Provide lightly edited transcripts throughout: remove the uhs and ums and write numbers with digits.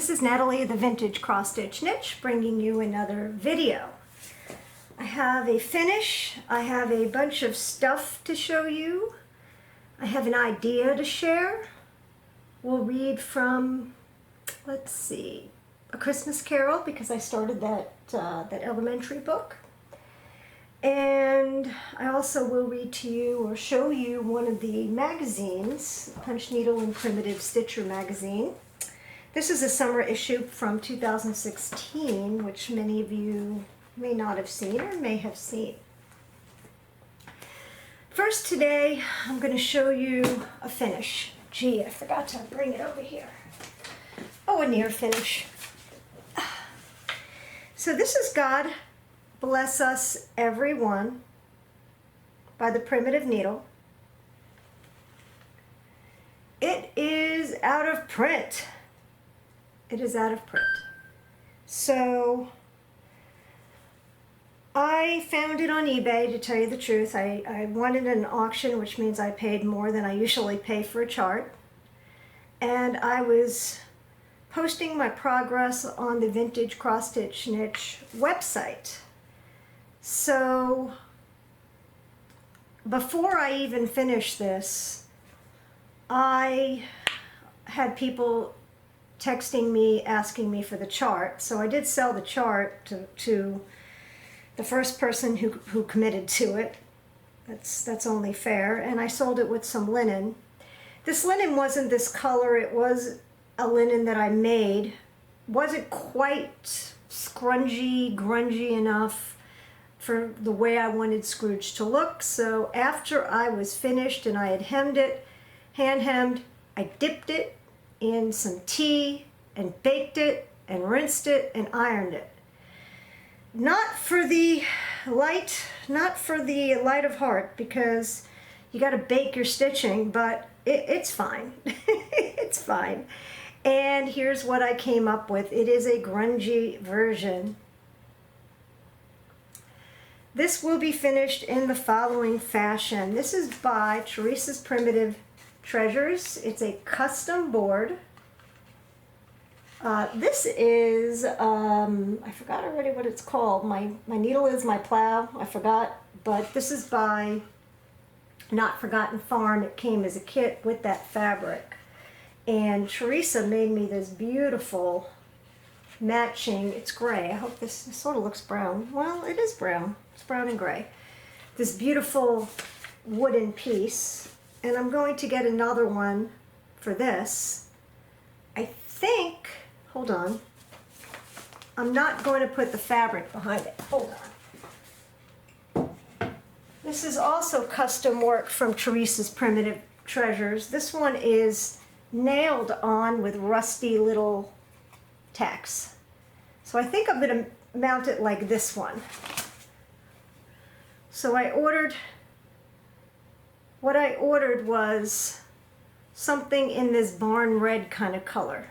this is Natalie, the Vintage Cross Stitch Niche, bringing you another video. I have a finish, I have a bunch of stuff to show you, I have an idea to share. We'll read from, let's see, A Christmas Carol, because I started that elementary book. And I also will read to you or show you one of the magazines, Punch Needle and Primitive Stitcher magazine. This is a summer issue from 2016, which many of you may not have seen or may have seen. First today, I'm going to show you a finish. Gee, I forgot to bring it over here. Oh, a near finish. So this is God Bless Us Everyone by the Primitive Needle. It is out of print. It is out of print. So I found it on eBay, to tell you the truth. I wanted an auction, which means I paid more than I usually pay for a chart. And I was posting my progress on the Vintage Cross Stitch Niche website. So before I even finished this, I had people texting me, asking me for the chart. So I did sell the chart to the first person who committed to it. That's only fair. And I sold it with some linen. This linen wasn't this color. It was a linen that I made. Wasn't quite scrungy, grungy enough for the way I wanted Scrooge to look. So after I was finished and I had hemmed it, hand hemmed, I dipped it in some tea and baked it and rinsed it and ironed it. Not for the light of heart, because you got to bake your stitching, but it's fine. It's fine. And here's what I came up with. It is a grungy version. This will be finished in the following fashion. This is by Teresa's Primitive Treasures. It's a custom board. This is, I forgot already what it's called. My needle is my plow. I forgot. But this is by Not Forgotten Farm. It came as a kit with that fabric. And Teresa made me this beautiful matching, it's gray. I hope this sort of looks brown. Well, it is brown. It's brown and gray. This beautiful wooden piece. And I'm going to get another one for this. I think, hold on. I'm not going to put the fabric behind it. Hold on. This is also custom work from Teresa's Primitive Treasures. This one is nailed on with rusty little tacks. So I think I'm going to mount it like this one. So what I ordered was something in this barn red kind of color.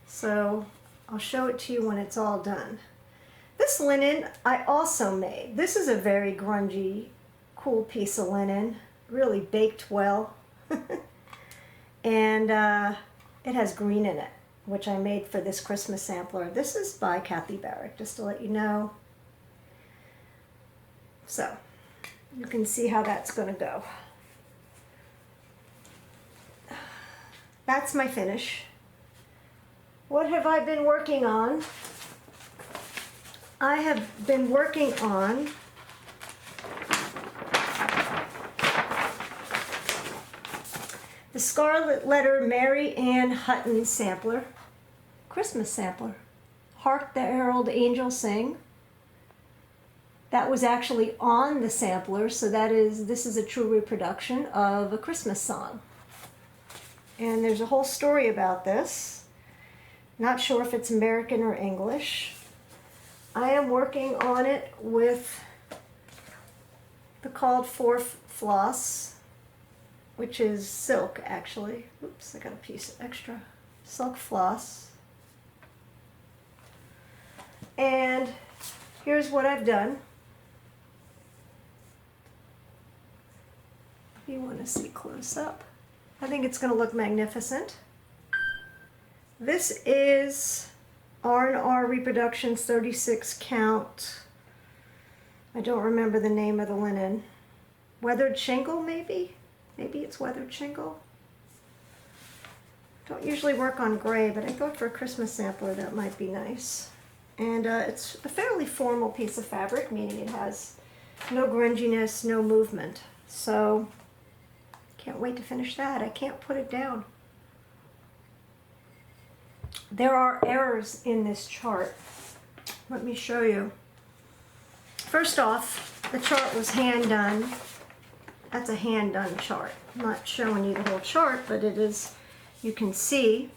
So I'll show it to you when it's all done. This linen I also made. This is a very grungy, cool piece of linen. Really baked well. And it has green in it, which I made for this Christmas sampler. This is by Kathy Barrick, just to let you know. So you can see how that's going to go. That's my finish. What have I been working on? I have been working on the Scarlet Letter Mary Ann Hutton sampler, Christmas sampler. Hark the Herald Angels Sing. That was actually on the sampler, so this is a true reproduction of a Christmas song. And there's a whole story about this. Not sure if it's American or English. I am working on it with the called for floss, which is silk actually. Oops, I got a piece extra. Silk floss. And here's what I've done. If you want to see close up. I think it's going to look magnificent. This is R&R Reproductions 36 count. I don't remember the name of the linen. Weathered shingle, maybe? Maybe it's weathered shingle. Don't usually work on gray, but I thought for a Christmas sampler that might be nice. And it's a fairly formal piece of fabric, meaning it has no grunginess, no movement. So, can't wait to finish that. I can't put it down. There are errors in this chart. Let me show you. First off, the chart was hand done. That's a hand done chart. I'm not showing you the whole chart, but it is, you can see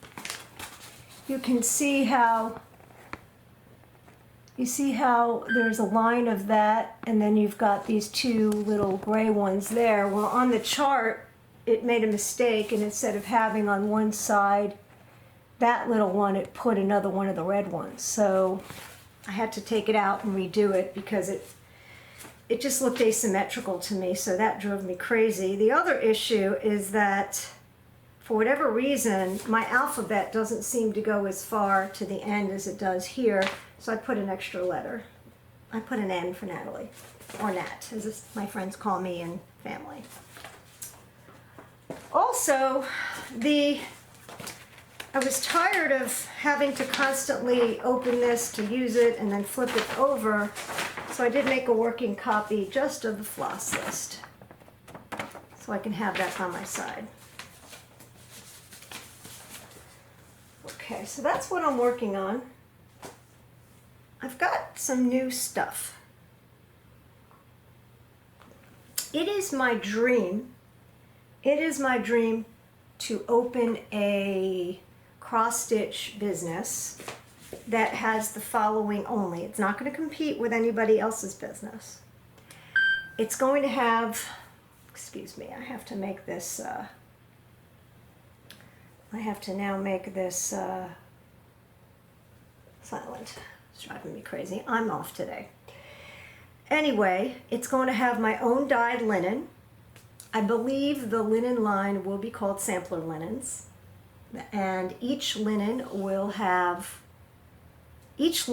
how, you see how there's a line of that, and then you've got these two little gray ones there. Well, on the chart, it made a mistake, and instead of having on one side that little one, it put another one of the red ones. So I had to take it out and redo it because it just looked asymmetrical to me, so that drove me crazy. The other issue is that for whatever reason, my alphabet doesn't seem to go as far to the end as it does here, so I put an extra letter. I put an N for Natalie, or Nat, as my friends call me in family. Also, I was tired of having to constantly open this to use it and then flip it over, so I did make a working copy just of the floss list, so I can have that on my side. Okay, so that's what I'm working on. I've got some new stuff. It is my dream to open a cross-stitch business that has the following only. It's not going to compete with anybody else's business. It's going to have, excuse me, I have to make this, I have to now make this silent. It's driving me crazy. I'm off today. Anyway, it's going to have my own dyed linen. I believe the linen line will be called Sampler Linens. And each linen will have, each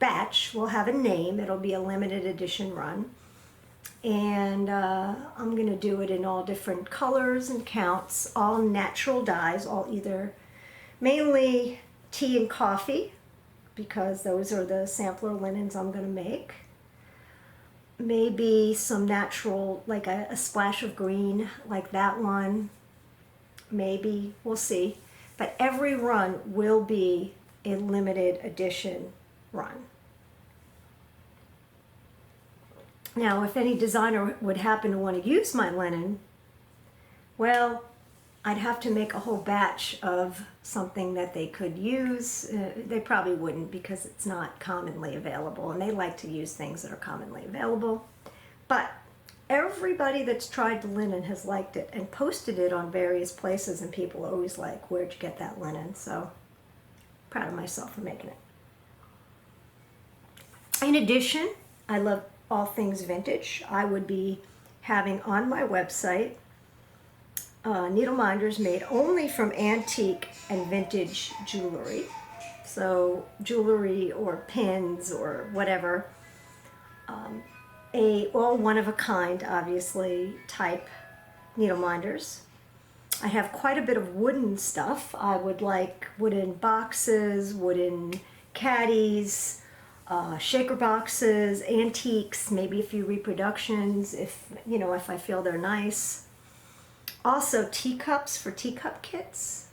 batch will have a name. It'll be a limited edition run. And I'm going to do it in all different colors and counts, all natural dyes, all either mainly tea and coffee, because those are the sampler linens I'm going to make. Maybe some natural, like a splash of green, like that one. Maybe, we'll see. But every run will be a limited edition run. Now, if any designer would happen to want to use my linen, well, I'd have to make a whole batch of something that they could use. They probably wouldn't because it's not commonly available, and they like to use things that are commonly available. But everybody that's tried the linen has liked it and posted it on various places, and people always like, where'd you get that linen? So, proud of myself for making it. In addition, I love all things vintage. I would be having on my website needle minders made only from antique and vintage jewelry. So jewelry or pins or whatever. All one-of-a-kind, obviously, type needle minders. I have quite a bit of wooden stuff. I would like wooden boxes, wooden caddies, shaker boxes, antiques, maybe a few reproductions if I feel they're nice. Also teacups for teacup kits.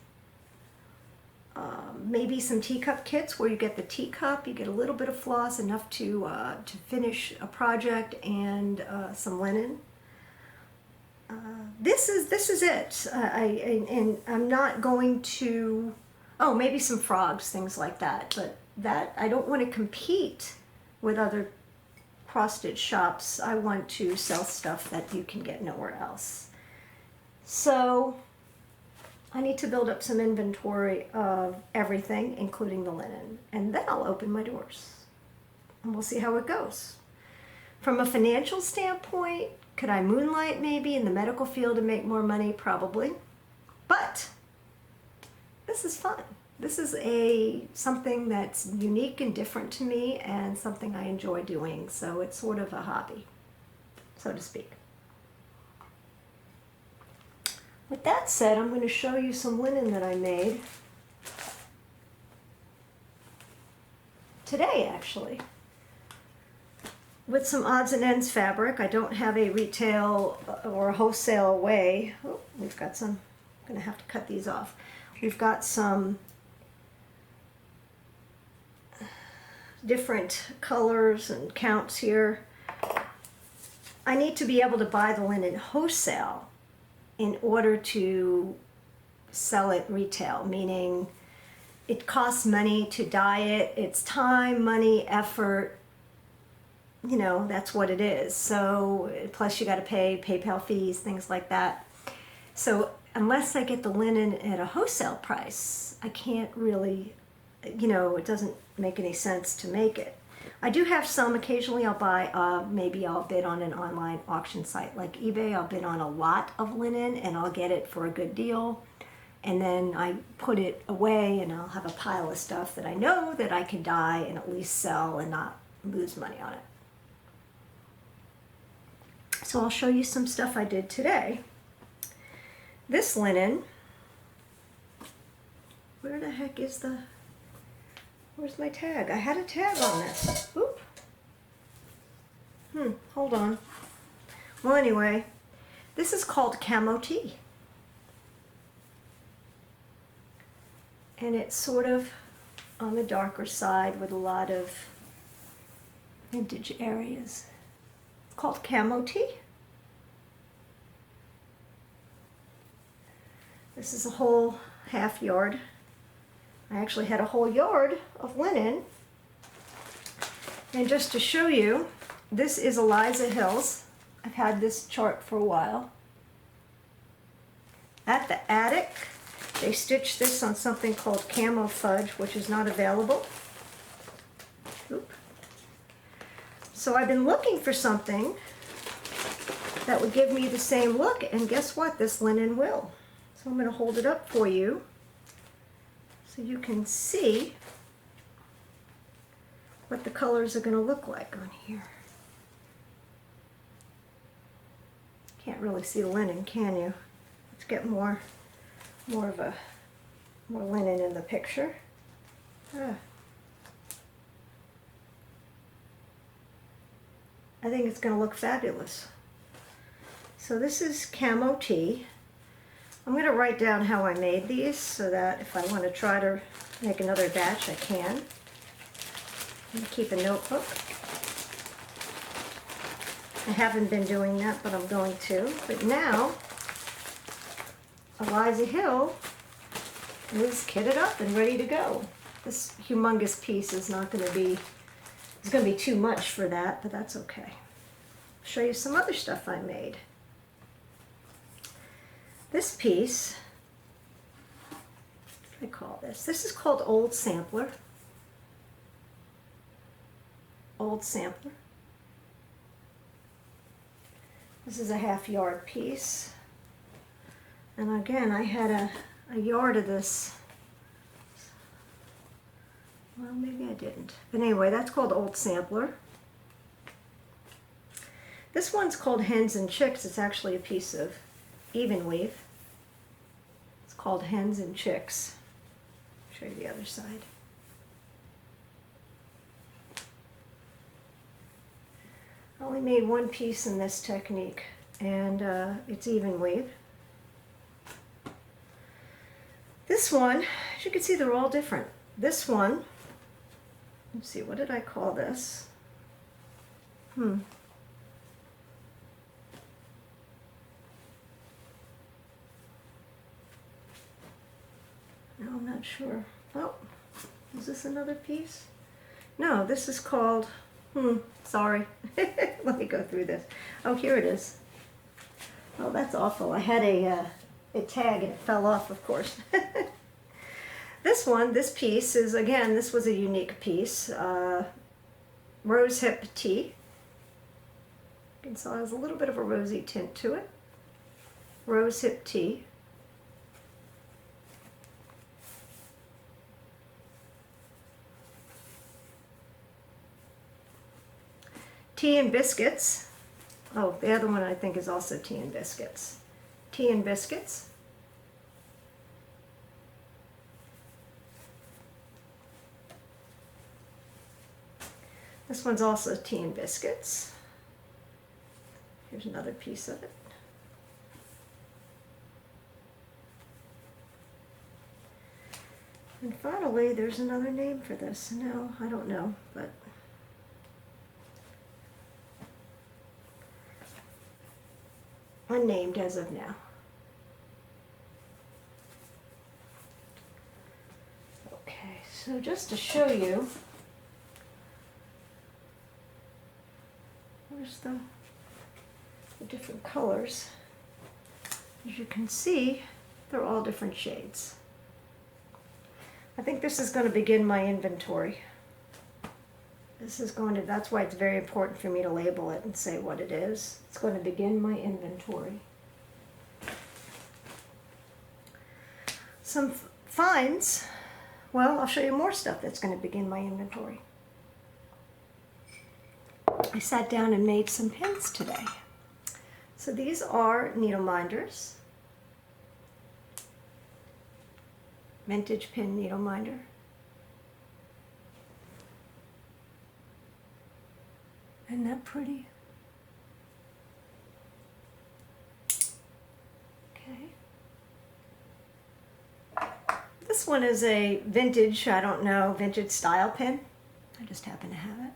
Maybe some teacup kits where you get the teacup, you get a little bit of floss, enough to finish a project, and some linen. This is it. And I'm not going to. Oh, maybe some frogs, things like that. But that I don't want to compete with other cross-stitch shops. I want to sell stuff that you can get nowhere else. So I need to build up some inventory of everything, including the linen, and then I'll open my doors and we'll see how it goes. From a financial standpoint, Could I moonlight maybe in the medical field and make more money? Probably. But this is fun. This is something that's unique and different to me and something I enjoy doing. So it's sort of a hobby, so to speak. With that said, I'm going to show you some linen that I made today, actually, with some odds and ends fabric. I don't have a retail or a wholesale way. Oh, we've got some, I'm going to have to cut these off. We've got some different colors and counts here. I need to be able to buy the linen wholesale in order to sell it retail, meaning it costs money to dye it. It's time, money, effort, you know, that's what it is. So plus you got to pay PayPal fees, things like that. So unless I get the linen at a wholesale price, I can't really, you know, it doesn't make any sense to make it. I do have some. Occasionally I'll buy, maybe I'll bid on an online auction site like eBay. I'll bid on a lot of linen and I'll get it for a good deal. And then I put it away and I'll have a pile of stuff that I know that I can dye and at least sell and not lose money on it. So I'll show you some stuff I did today. This linen, where the heck is where's my tag? I had a tag on this. Oop. Hold on. Well, anyway, this is called Camo Tee. And it's sort of on the darker side with a lot of vintage areas. It's called Camo Tee. This is a whole half yard. I actually had a whole yard of linen. And just to show you, this is Eliza Hill's. I've had this chart for a while. At the attic, they stitched this on something called Camo Fudge, which is not available. Oop. So I've been looking for something that would give me the same look, and guess what? This linen will. So I'm going to hold it up for you so you can see what the colors are going to look like on here. Can't really see the linen, can you? Let's get more linen in the picture. I think it's going to look fabulous. So this is Camo Tee. I'm going to write down how I made these so that if I want to try to make another batch, I can. I'm going to keep a notebook. I haven't been doing that, but I'm going to. But now, Eliza Hill is kitted up and ready to go. This humongous piece is not going to be, it's going to be too much for that, but that's okay. I'll show you some other stuff I made. This piece, what do I call this? This is called Old Sampler. Old Sampler. This is a half yard piece. And again, I had a yard of this. Well, maybe I didn't. But anyway, that's called Old Sampler. This one's called Hens and Chicks. It's actually a piece of even weave. It's called Hens and Chicks. I'll show you the other side. I only made one piece in this technique, and it's even weave. This one, as you can see, they're all different. This one, let's see, what did I call this? No, I'm not sure. Oh, is this another piece? No, this is called, sorry. Let me go through this. Oh, here it is. Oh, that's awful. I had a tag and it fell off, of course. This piece is, again, this was a unique piece. Rose hip tee. You can see it has a little bit of a rosy tint to it. Rose hip tea. Tea and biscuits. Oh, the other one I think is also tea and biscuits. Tea and biscuits. This one's also tea and biscuits. Here's another piece of it. And finally, there's another name for this. No, I don't know, but unnamed as of now. Okay, so just to show you, here's the different colors. As you can see, they're all different shades. I think this is going to begin my inventory. That's why it's very important for me to label it and say what it is. It's going to begin my inventory. Some finds, well, I'll show you more stuff that's going to begin my inventory. I sat down and made some pins today. So these are needle minders. Vintage pin needle minder. Isn't that pretty? Okay. This one is a vintage, I don't know, vintage style pin. I just happen to have it.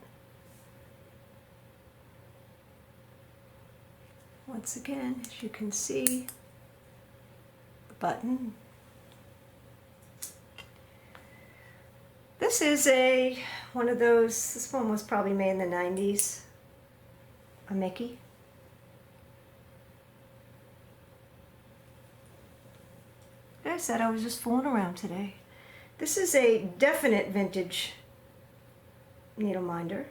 Once again, as you can see, the button. This is one of those, this one was probably made in the 90s, a Mickey. Like I said, I was just fooling around today. This is a definite vintage needle minder.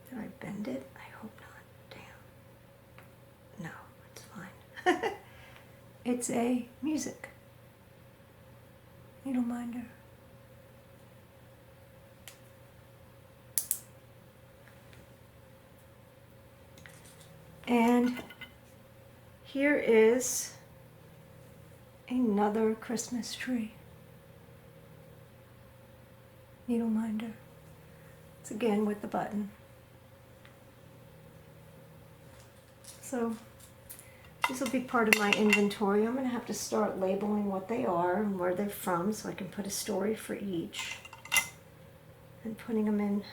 Did I bend it? I hope not. Damn. No, it's fine. It's a music needle minder. And here is another Christmas tree needle minder. It's again with the button. So these will be part of my inventory. I'm going to have to start labeling what they are and where they're from so I can put a story for each. And putting them in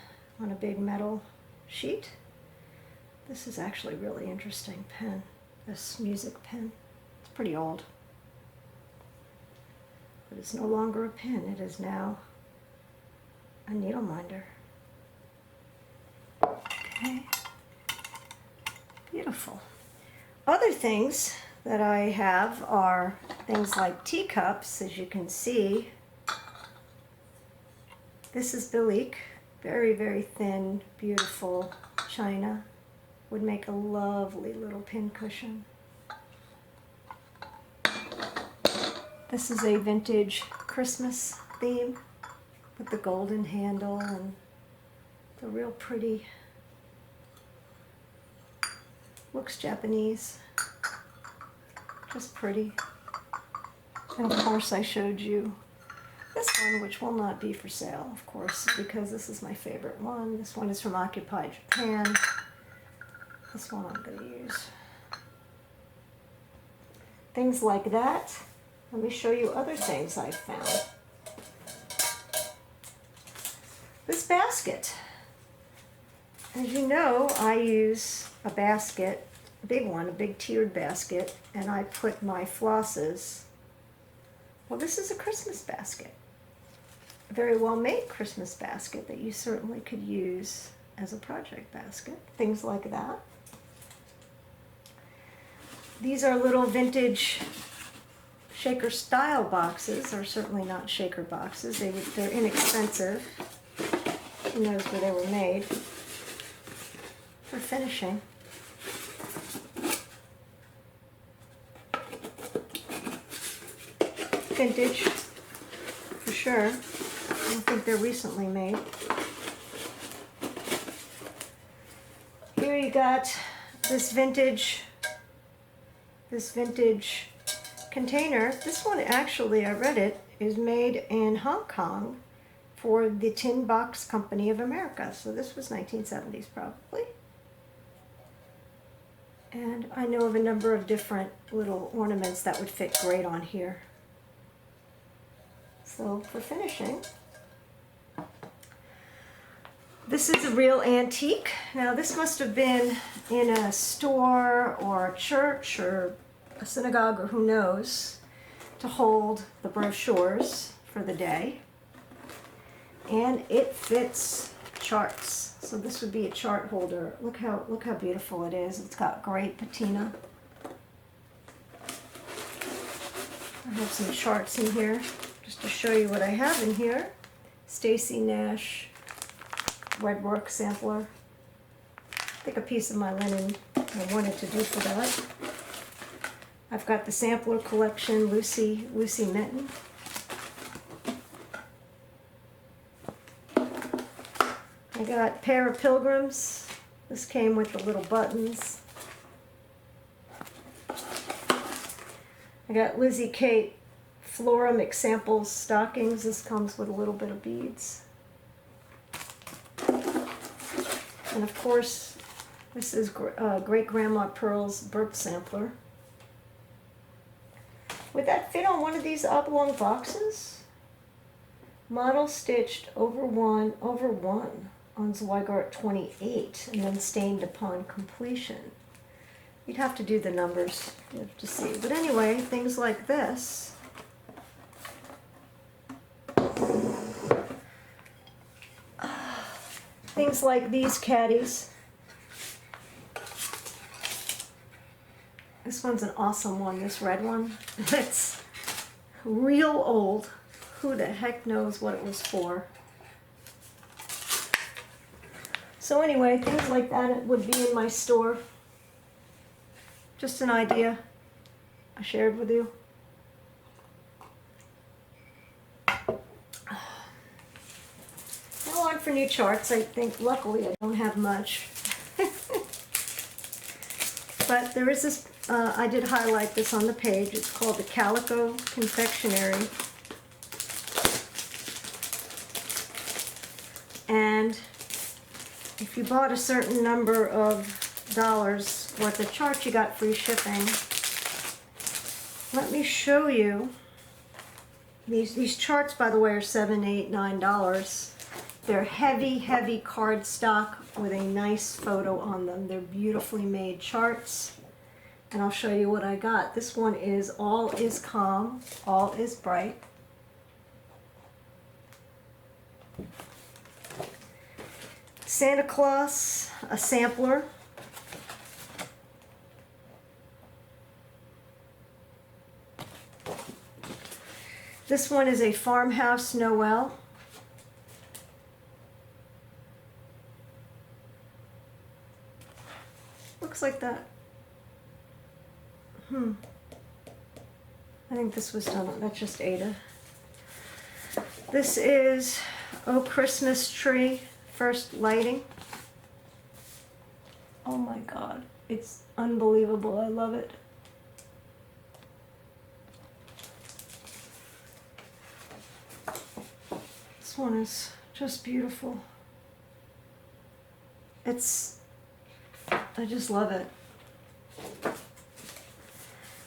on a big metal sheet. This is actually a really interesting pen, this music pen. It's pretty old. But it's no longer a pen, it is now a needle minder. Okay, beautiful. Other things that I have are things like teacups, as you can see. This is Bilique, very, very thin, beautiful china. Would make a lovely little pin cushion. This is a vintage Christmas theme with the golden handle and the real pretty, looks Japanese, just pretty. And of course I showed you this one, which will not be for sale, of course, because this is my favorite one. This one is from Occupied Japan. This one I'm going to use. Things like that. Let me show you other things I've found. This basket. As you know, I use a basket, a big one, a big tiered basket, and I put my flosses. Well, this is a Christmas basket. A very well made Christmas basket that you certainly could use as a project basket. Things like that. These are little vintage shaker style boxes, or certainly not shaker boxes. They're inexpensive. Who knows where they were made. for finishing. Vintage, for sure. I don't think they're recently made. Here you got this vintage container. This one actually, I read it, is made in Hong Kong for the Tin Box Company of America. So this was 1970s probably. And I know of a number of different little ornaments that would fit great on here. So for finishing, this is a real antique. Now this must have been in a store or a church or a synagogue or who knows, to hold the brochures for the day. And it fits charts. So this would be a chart holder. Look how beautiful it is. It's got great patina. I have some charts in here just to show you what I have in here. Stacy Nash Redwork sampler. I think a piece of my linen I wanted to do for that. I've got the sampler collection, Lucy Minton. I got a pair of Pilgrims. This came with the little buttons. I got Lizzie Kate Flora McSamples stockings. This comes with a little bit of beads. And of course, this is Great Grandma Pearl's birth sampler. Would that fit on one of these oblong boxes? Model stitched over one on Zweigart 28 and then stained upon completion. You'd have to do the numbers to see. But anyway, things like this. Things like these caddies. This one's an awesome one, this red one. It's real old. Who the heck knows what it was for? So anyway, things like that would be in my store. Just an idea I shared with you. Now on for new charts. I think luckily I don't have much. But there is this, I did highlight this on the page. It's called the Calico Confectionery. And if you bought a certain number of dollars worth of charts, you got free shipping. Let me show you. These charts, by the way, are $7, $8, $9. They're heavy cardstock with a nice photo on them. They're beautifully made charts. And I'll show you what I got. This one is All is Calm, All is Bright. Santa Claus, a sampler. This one is a Farmhouse Noel. Looks like that. I think this was done. That's just Ada. This is Oh Christmas Tree, First Lighting. Oh my God, it's unbelievable. I love it. This one is just beautiful. I just love it.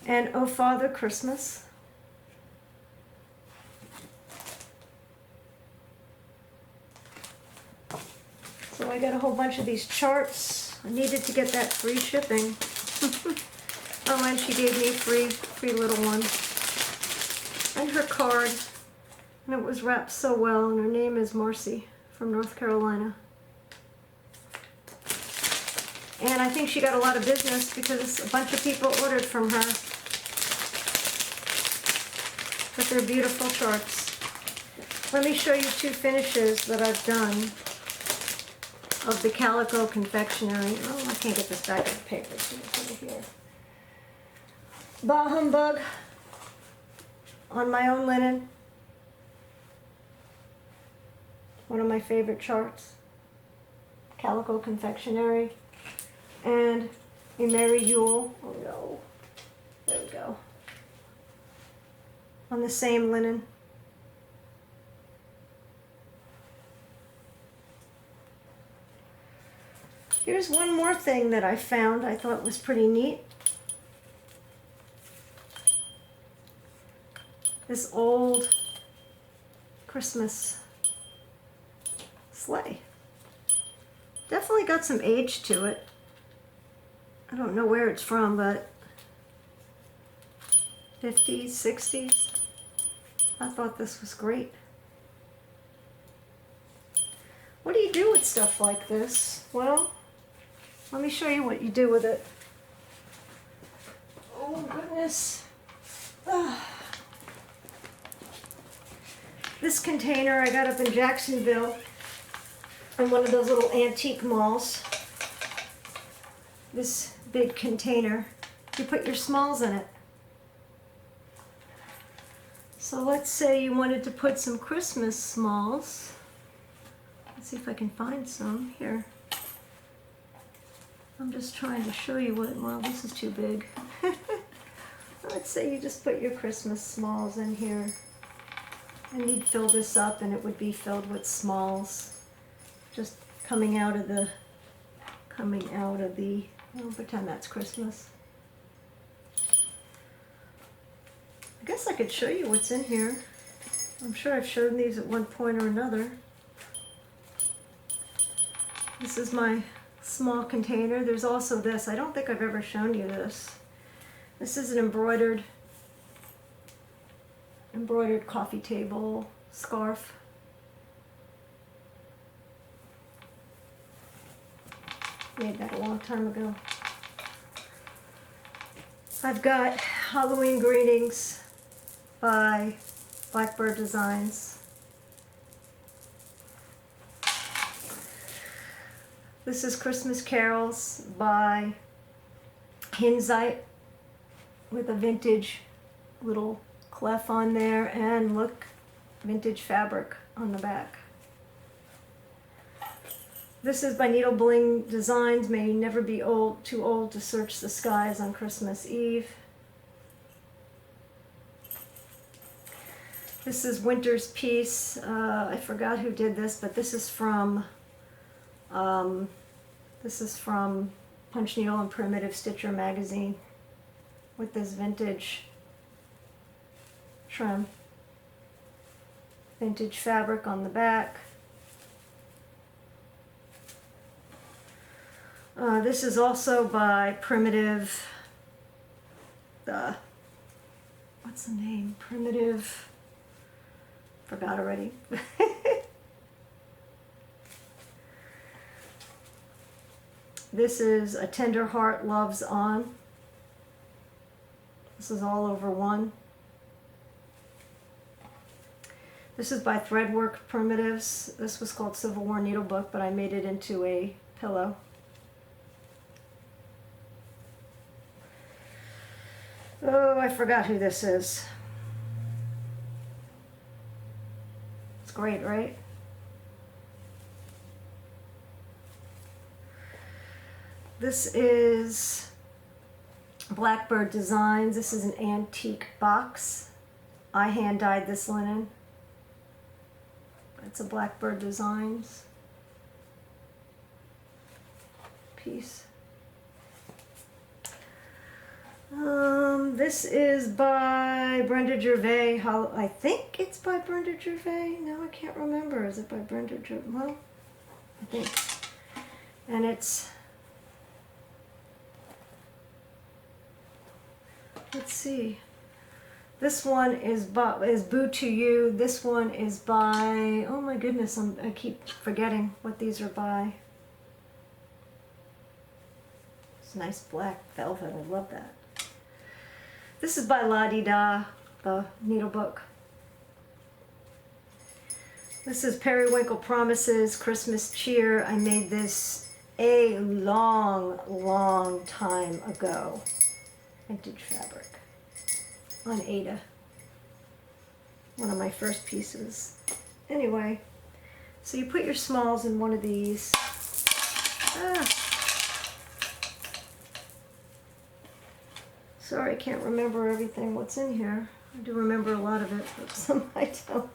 And Oh Father Christmas. So I got a whole bunch of these charts. I needed to get that free shipping. Oh, and she gave me a free little one. And her card. And it was wrapped so well, and her name is Marcy from North Carolina. And I think she got a lot of business because a bunch of people ordered from her. But they're beautiful charts. Let me show you two finishes that I've done. of the Calico Confectionery. Oh, I can't get this back in the paper. So it's over here. Bah Humbug on my own linen. One of my favorite charts. Calico Confectionery. And a Merry Yule. Oh no. There we go. On the same linen. Here's one more thing that I found I thought was pretty neat. This old Christmas sleigh. Definitely got some age to it. I don't know where it's from, but 50s, 60s. I thought this was great. What do you do with stuff like this? Well, let me show you what you do with it. Oh goodness. This container I got up in Jacksonville in one of those little antique malls. This big container. You put your smalls in it. So let's say you wanted to put some Christmas smalls. Let's see if I can find some here. I'm just trying to show you what, well, this is too big. Let's say you just put your Christmas smalls in here. And you'd fill this up and it would be filled with smalls. Just coming out of the, I'll pretend that's Christmas. I guess I could show you what's in here. I'm sure I've shown these at one point or another. This is my small container. There's also this. I don't think I've ever shown you this. This is an embroidered coffee table scarf. Made that a long time ago. I've got Halloween Greetings by Blackbird Designs. This is Christmas Carols by Hinzite with a vintage little clef on there, and look, vintage fabric on the back. This is by Needle Bling Designs, May You Never Be Too Old to Search the Skies on Christmas Eve. This is Winter's Peace. I forgot who did this, but this is from Punch Needle and Primitive Stitcher magazine with this vintage trim. Vintage fabric on the back. This is also by Primitive, what's the name? Primitive, forgot already. This is A Tender Heart Loves On. This is all over one. This is by Threadwork Primitives. This was called Civil War Needlebook, but I made it into a pillow. Oh, I forgot who this is. It's great, right? This is Blackbird Designs. This is an antique box. I hand dyed this linen. It's a Blackbird Designs piece. This is by Brenda Gervais. I think it's by Brenda Gervais. No, I can't remember. Is it by Brenda Gervais? Well, I think. And it's, let's see. This one is Boo to You. This one is by, oh my goodness, I keep forgetting what these are by. It's nice black velvet. I love that. This is by La Di Da, the needle book. This is Periwinkle Promises Christmas Cheer. I made this a long, long time ago. Vintage fabric on Ada. One of my first pieces. Anyway, so you put your smalls in one of these. Sorry, I can't remember everything what's in here. I do remember a lot of it, but some I don't.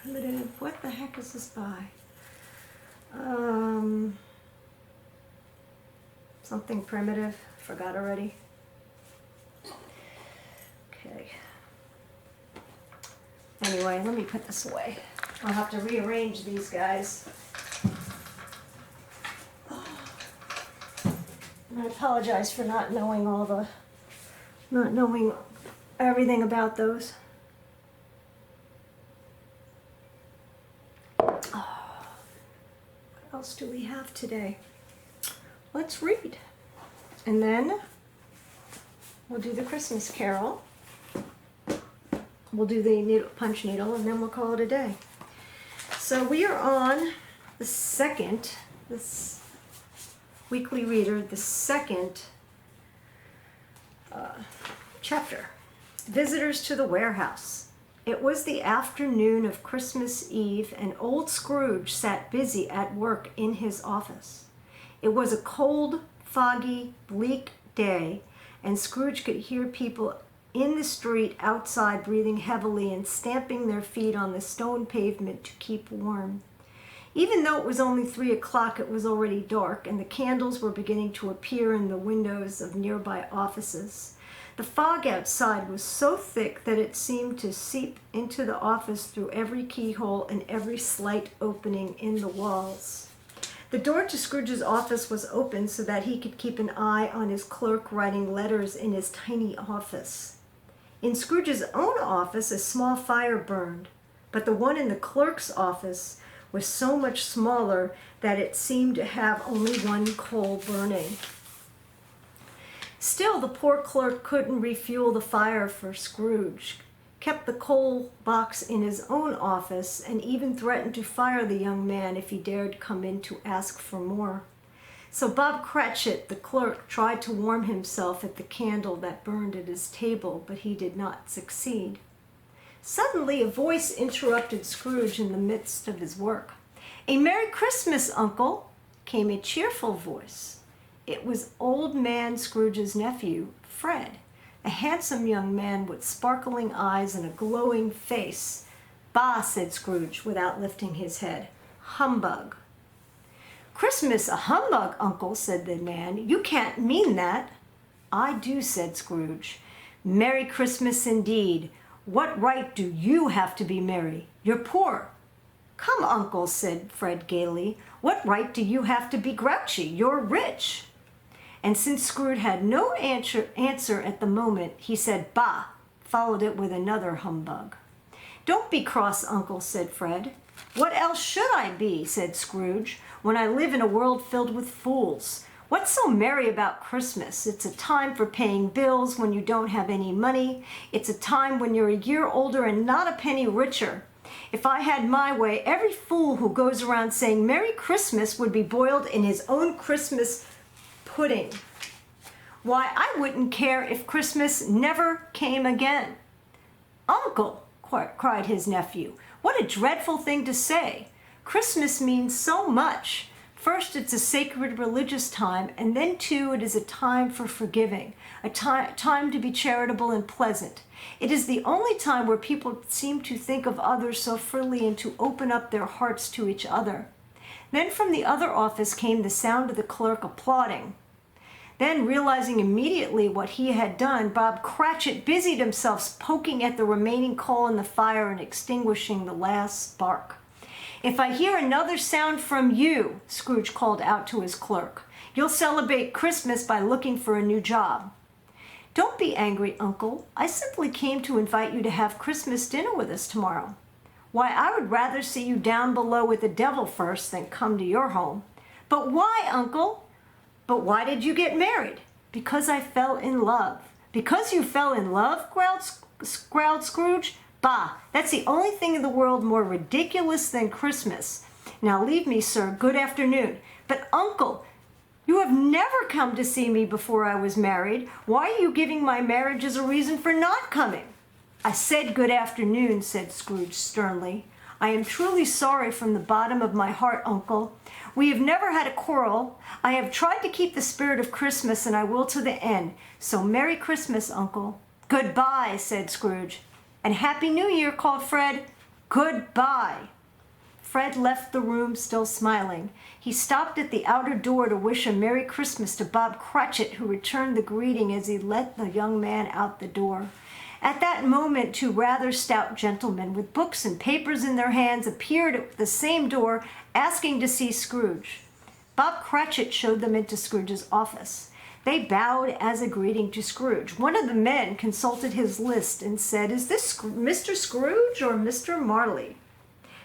Primitive. What the heck is this by? Something primitive. Forgot already. Okay. Anyway, let me put this away. I'll have to rearrange these guys. And I apologize for not knowing everything about those. What else do we have today? Let's read. And then we'll do the Christmas Carol. We'll do the punch needle, and then we'll call it a day. So we are on the second, this weekly reader, the second chapter. Visitors to the warehouse. It was the afternoon of Christmas Eve, and old Scrooge sat busy at work in his office. It was a cold, foggy, bleak day, and Scrooge could hear people in the street outside breathing heavily and stamping their feet on the stone pavement to keep warm. Even though it was only 3 o'clock, it was already dark, and the candles were beginning to appear in the windows of nearby offices. The fog outside was so thick that it seemed to seep into the office through every keyhole and every slight opening in the walls. The door to Scrooge's office was open so that he could keep an eye on his clerk writing letters in his tiny office. In Scrooge's own office, a small fire burned, but the one in the clerk's office was so much smaller that it seemed to have only one coal burning. Still, the poor clerk couldn't refuel the fire for Scrooge, kept the coal box in his own office, and even threatened to fire the young man if he dared come in to ask for more. So Bob Cratchit, the clerk, tried to warm himself at the candle that burned at his table, but he did not succeed. Suddenly, a voice interrupted Scrooge in the midst of his work. "A Merry Christmas, Uncle," came a cheerful voice. It was Old Man Scrooge's nephew, Fred, a handsome young man with sparkling eyes and a glowing face. "Bah," said Scrooge, without lifting his head. "Humbug." "Christmas a humbug, Uncle," said the man. "You can't mean that." "I do," said Scrooge. "Merry Christmas indeed. What right do you have to be merry? You're poor." "Come, Uncle," said Fred gaily. "What right do you have to be grouchy? You're rich." And since Scrooge had no answer at the moment, he said, "Bah," followed it with another humbug. "Don't be cross, Uncle," said Fred. "What else should I be," said Scrooge, "when I live in a world filled with fools? What's so merry about Christmas? It's a time for paying bills when you don't have any money. It's a time when you're a year older and not a penny richer. If I had my way, every fool who goes around saying Merry Christmas would be boiled in his own Christmas pudding. Why, I wouldn't care if Christmas never came again." "Uncle," cried his nephew, "what a dreadful thing to say. Christmas means so much. First, it's a sacred religious time, and then, too, it is a time for forgiving, a time to be charitable and pleasant. It is the only time where people seem to think of others so freely and to open up their hearts to each other." Then from the other office came the sound of the clerk applauding. Then, realizing immediately what he had done, Bob Cratchit busied himself poking at the remaining coal in the fire and extinguishing the last spark. "If I hear another sound from you," Scrooge called out to his clerk, "you'll celebrate Christmas by looking for a new job." "Don't be angry, Uncle. I simply came to invite you to have Christmas dinner with us tomorrow." "Why, I would rather see you down below with the devil first than come to your home." "But why, Uncle?" "But why did you get married?" "Because I fell in love." "Because you fell in love?" growled Scrooge. Bah, that's the only thing in the world more ridiculous than Christmas. Now leave me, sir. Good afternoon. But uncle, you have never come to see me before I was married. Why are you giving my marriage as a reason for not coming? I said good afternoon, said Scrooge sternly. I am truly sorry from the bottom of my heart, uncle. We have never had a quarrel. I have tried to keep the spirit of Christmas, and I will to the end. So Merry Christmas, uncle. Goodbye, said Scrooge. And Happy New Year, called Fred. Goodbye. Fred left the room still smiling. He stopped at the outer door to wish a Merry Christmas to Bob Cratchit, who returned the greeting as he let the young man out the door. At that moment, two rather stout gentlemen with books and papers in their hands appeared at the same door, asking to see Scrooge. Bob Cratchit showed them into Scrooge's office. They bowed as a greeting to Scrooge. One of the men consulted his list and said, "Is this Mr. Scrooge or Mr. Marley?"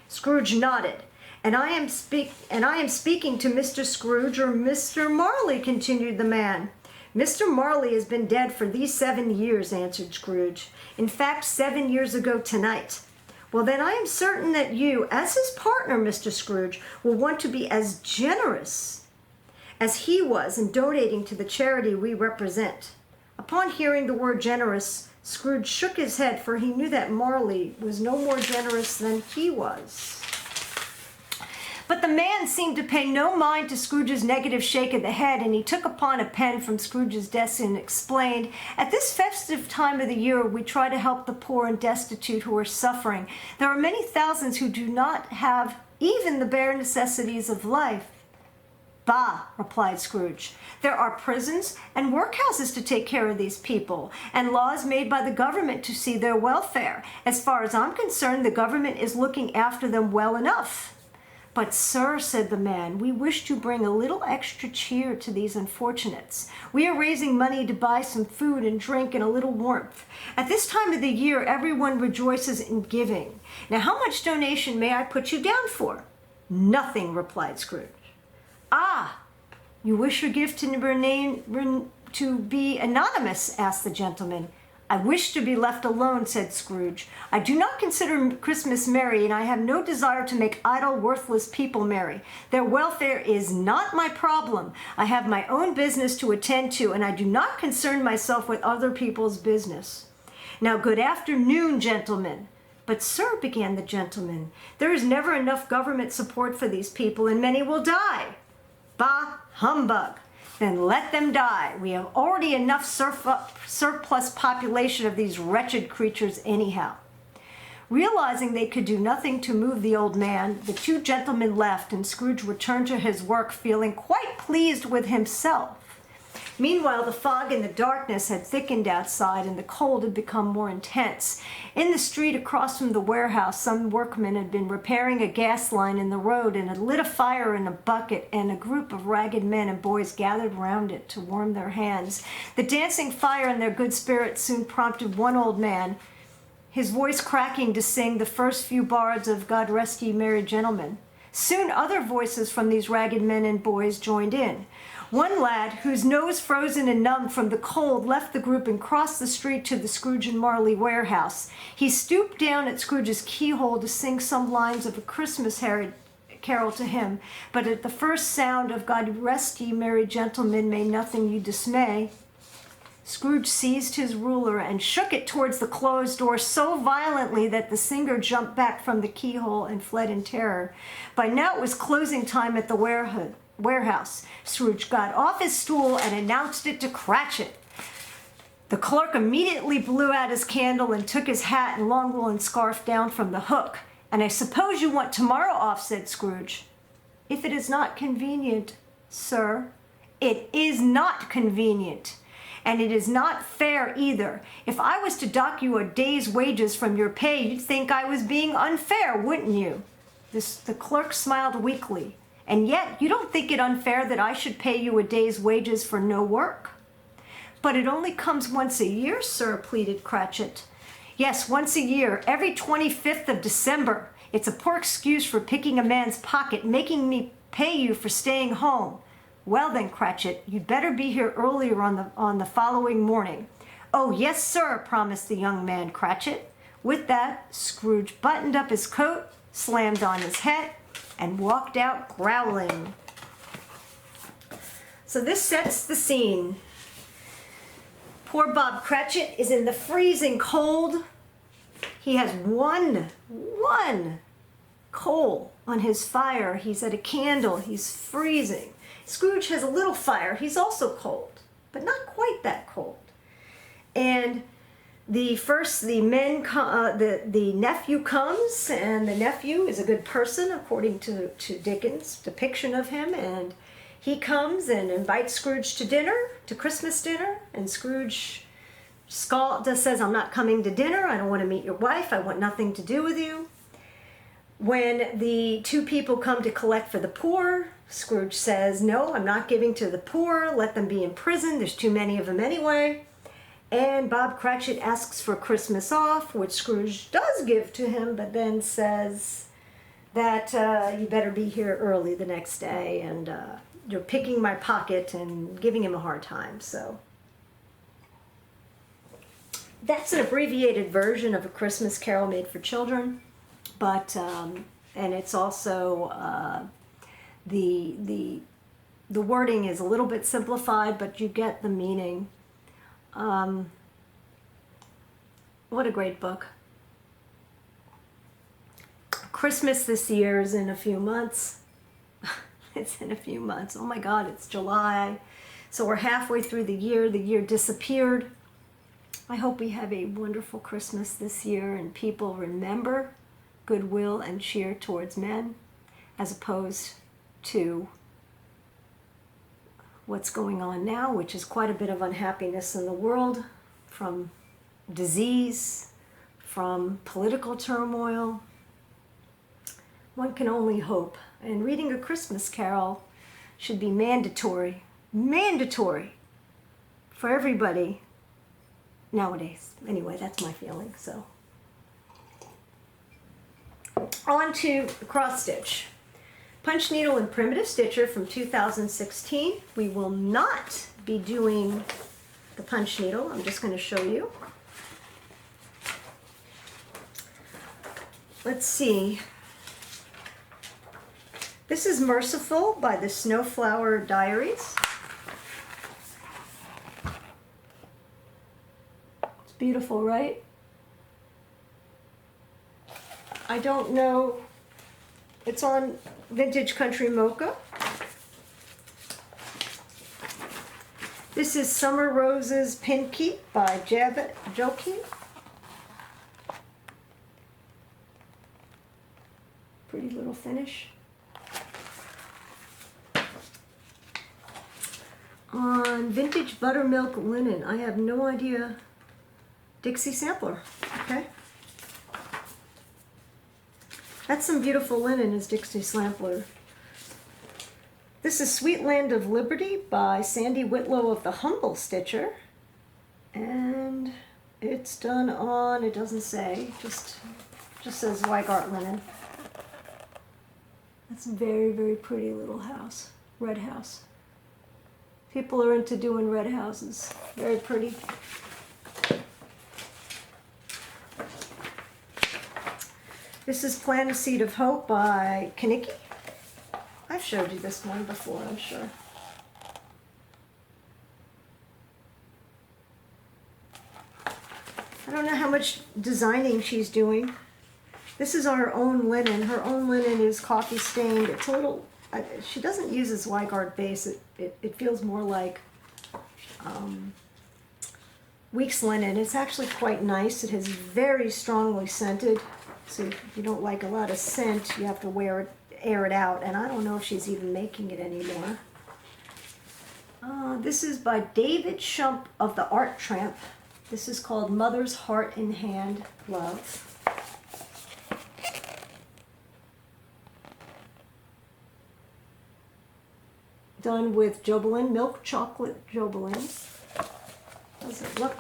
Scrooge nodded. And I am speaking to Mr. Scrooge or Mr. Marley," continued the man. "Mr. Marley has been dead for these 7 years," answered Scrooge. "In fact, 7 years ago tonight." "Well, then I am certain that you, as his partner, Mr. Scrooge, will want to be as generous as he was in donating to the charity we represent." Upon hearing the word generous, Scrooge shook his head, for he knew that Marley was no more generous than he was. But the man seemed to pay no mind to Scrooge's negative shake of the head, and he took upon a pen from Scrooge's desk and explained, "At this festive time of the year, we try to help the poor and destitute who are suffering. There are many thousands who do not have even the bare necessities of life." "Bah," replied Scrooge. "There are prisons and workhouses to take care of these people, and laws made by the government to see their welfare. As far as I'm concerned, the government is looking after them well enough." "But, sir," said the man, "we wish to bring a little extra cheer to these unfortunates. We are raising money to buy some food and drink and a little warmth. At this time of the year, everyone rejoices in giving. Now, how much donation may I put you down for?" "Nothing," replied Scrooge. "Ah, you wish your gift to be anonymous?" asked the gentleman. "I wish to be left alone," said Scrooge. "I do not consider Christmas merry, and I have no desire to make idle, worthless people merry. Their welfare is not my problem. I have my own business to attend to, and I do not concern myself with other people's business. Now, good afternoon, gentlemen." "But, sir," began the gentleman, "there is never enough government support for these people, and many will die." "Bah, humbug! Then let them die. We have already enough surplus population of these wretched creatures anyhow." Realizing they could do nothing to move the old man, the two gentlemen left, and Scrooge returned to his work feeling quite pleased with himself. Meanwhile, the fog and the darkness had thickened outside, and the cold had become more intense. In the street across from the warehouse, some workmen had been repairing a gas line in the road and had lit a fire in a bucket, and a group of ragged men and boys gathered round it to warm their hands. The dancing fire and their good spirits soon prompted one old man, his voice cracking, to sing the first few bars of "God Rest Ye Merry Gentlemen." Soon other voices from these ragged men and boys joined in. One lad, whose nose frozen and numb from the cold, left the group and crossed the street to the Scrooge and Marley warehouse. He stooped down at Scrooge's keyhole to sing some lines of a Christmas carol to him, but at the first sound of "God Rest Ye Merry Gentlemen, may nothing you dismay," Scrooge seized his ruler and shook it towards the closed door so violently that the singer jumped back from the keyhole and fled in terror. By now it was closing time at the warehouse. Scrooge got off his stool and announced it to Cratchit. The clerk immediately blew out his candle and took his hat and long woolen scarf down from the hook. "And I suppose you want tomorrow off," said Scrooge. "If it is not convenient, sir." "It is not convenient. And it is not fair either. If I was to dock you a day's wages from your pay, you'd think I was being unfair, wouldn't you?" The clerk smiled weakly. "And yet you don't think it unfair that I should pay you a day's wages for no work?" "But it only comes once a year, sir," pleaded Cratchit. "Yes, once a year, every 25th of December. It's a poor excuse for picking a man's pocket, making me pay you for staying home." "Well then, Cratchit, you'd better be here earlier on the following morning." "Oh, yes, sir," promised the young man Cratchit. With that, Scrooge buttoned up his coat, slammed on his hat, and walked out growling. So this sets the scene. Poor Bob Cratchit is in the freezing cold. He has one coal on his fire. He's at a candle. He's freezing. Scrooge has a little fire. He's also cold, but not quite that cold. And the nephew comes, and the nephew is a good person according to Dickens' depiction of him, and he comes and invites Scrooge to dinner, to Christmas dinner, and Scrooge just says, "I'm not coming to dinner. I don't want to meet your wife. I want nothing to do with you." When the two people come to collect for the poor, Scrooge says, "No, I'm not giving to the poor. Let them be in prison. There's too many of them anyway." And Bob Cratchit asks for Christmas off, which Scrooge does give to him, but then says that you better be here early the next day, and you're picking my pocket, and giving him a hard time. So that's an abbreviated version of A Christmas Carol Made for Children, but and it's also the wording is a little bit simplified, but you get the meaning. What a great book. Christmas this year is in a few months. It's in a few months. Oh my God, it's July. So we're halfway through the year. The year disappeared. I hope we have a wonderful Christmas this year and people remember goodwill and cheer towards men as opposed to what's going on now, which is quite a bit of unhappiness in the world, from disease, from political turmoil. One can only hope. And reading A Christmas Carol should be mandatory for everybody nowadays. Anyway, that's my feeling. So on to cross stitch. Punch needle and primitive stitcher from 2016. We will not be doing the punch needle. I'm just going to show you. Let's see. This is Merciful by the Snowflower Diaries. It's beautiful, right? I don't know. It's on Vintage Country Mocha. This is Summer Roses Pin Keep by Javet Joachim. Pretty little finish. On Vintage Buttermilk Linen, I have no idea. Dixie Sampler, okay. That's some beautiful linen, is Dixie Sampler. This is Sweet Land of Liberty by Sandy Whitlow of the Humble Stitcher. And it's done on, it doesn't say, just says Weigart linen. That's a very, very pretty little house, red house. People are into doing red houses. Very pretty. This is Plant a Seed of Hope by Kaniki. I've showed you this one before, I'm sure. I don't know how much designing she's doing. This is our own linen. Her own linen is coffee stained. It's a little, she doesn't use this Weigart base. It feels more like Weeks linen. It's actually quite nice. It is very strongly scented. So if you don't like a lot of scent, you have to air it out. And I don't know if she's even making it anymore. This is by David Shump of the Art Tramp. This is called Mother's Heart in Hand Love. Done with Jobelin, milk chocolate Jobelin. Does it look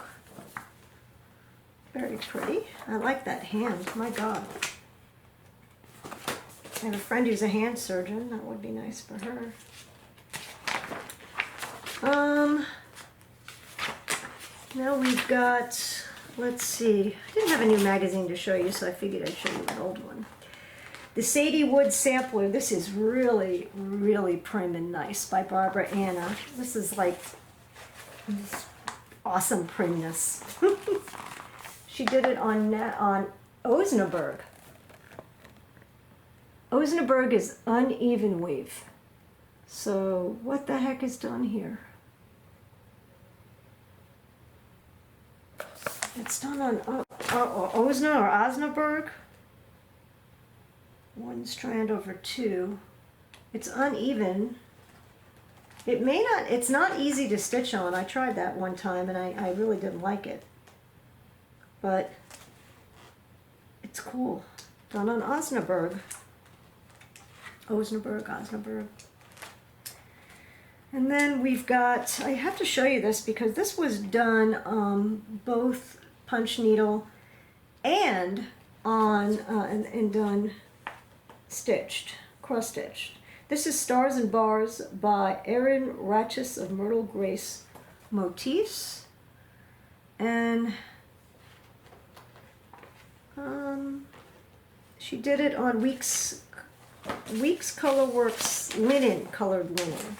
very pretty? I like that hand, my God. I have a friend who's a hand surgeon. That would be nice for her. Now we've got let's see. I didn't have a new magazine to show you, so I figured I'd show you an old one. The Sadie Wood Sampler. This is really, really prim and nice by Barbara Anna. This is like awesome primness. She did it on Osnaburg. Osnaburg is uneven weave. So what the heck is done here? It's done on Osna or Osnaburg. One strand over two. It's uneven. It may not, it's not easy to stitch on. I tried that one time and I really didn't like it. But it's cool. Done on Osnaburg. Osnaburg. And then we've got, I have to show you this because this was done both punch needle and on and done stitched, cross stitched. This is Stars and Bars by Erin Ratchis of Myrtle Grace Motifs, and she did it on Weeks Color Works linen, colored linen.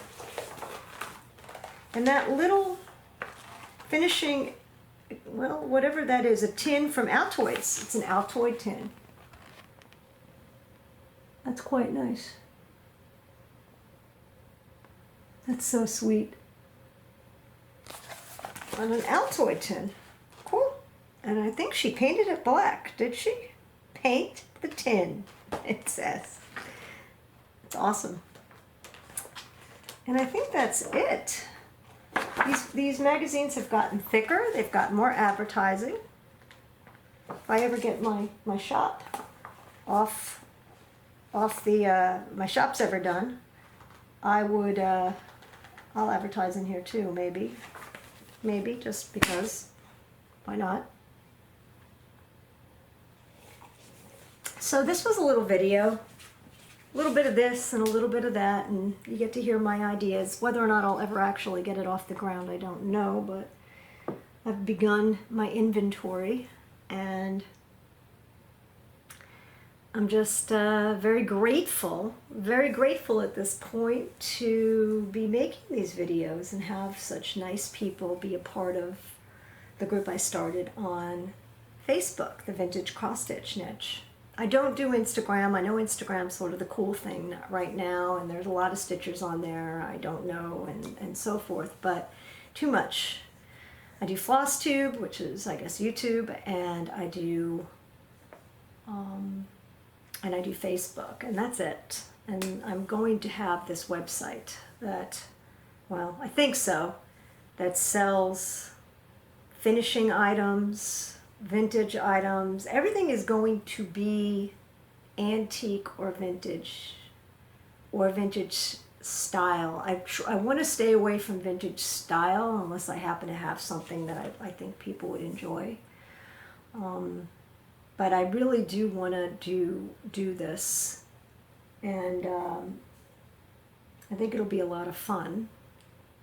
And that little finishing, well, whatever that is, a tin from Altoids. It's an Altoid tin. That's quite nice. That's so sweet. On an Altoid tin. Cool. And I think she painted it black, did she? Paint the tin, it says. It's awesome. And I think that's it. These magazines have gotten thicker. They've got more advertising. If I ever get my shop off the my shop's ever done, I would I'll advertise in here too, maybe just because, why not? So this was a little video, a little bit of this and a little bit of that, and you get to hear my ideas. Whether or not I'll ever actually get it off the ground, I don't know, but I've begun my inventory, and I'm just very grateful at this point to be making these videos and have such nice people be a part of the group I started on Facebook, the Vintage Cross Stitch Niche. I don't do Instagram. I know Instagram's sort of the cool thing right now, and there's a lot of stitchers on there I don't know, and so forth, but too much. I do Flosstube, which is, I guess, YouTube, and I do Facebook, and that's it. And I'm going to have this website that, well, I think so, that sells finishing items, vintage items. Everything is going to be antique or vintage style. I want to stay away from vintage style unless I happen to have something that I think people would enjoy. But I really do want to do this, and I think it'll be a lot of fun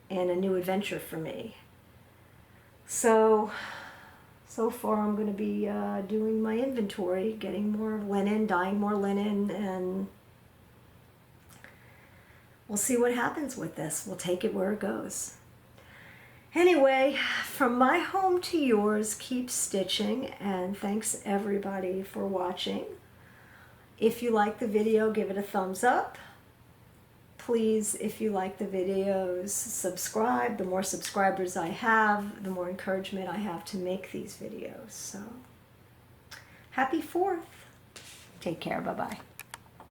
and a new adventure for me. So far I'm going to be doing my inventory, getting more linen, dyeing more linen, and we'll see what happens with this. We'll take it where it goes. Anyway, from my home to yours, keep stitching, and thanks everybody for watching. If you like the video, give it a thumbs up. Please, if you like the videos, subscribe. The more subscribers I have, the more encouragement I have to make these videos. So, happy 4th. Take care. Bye-bye.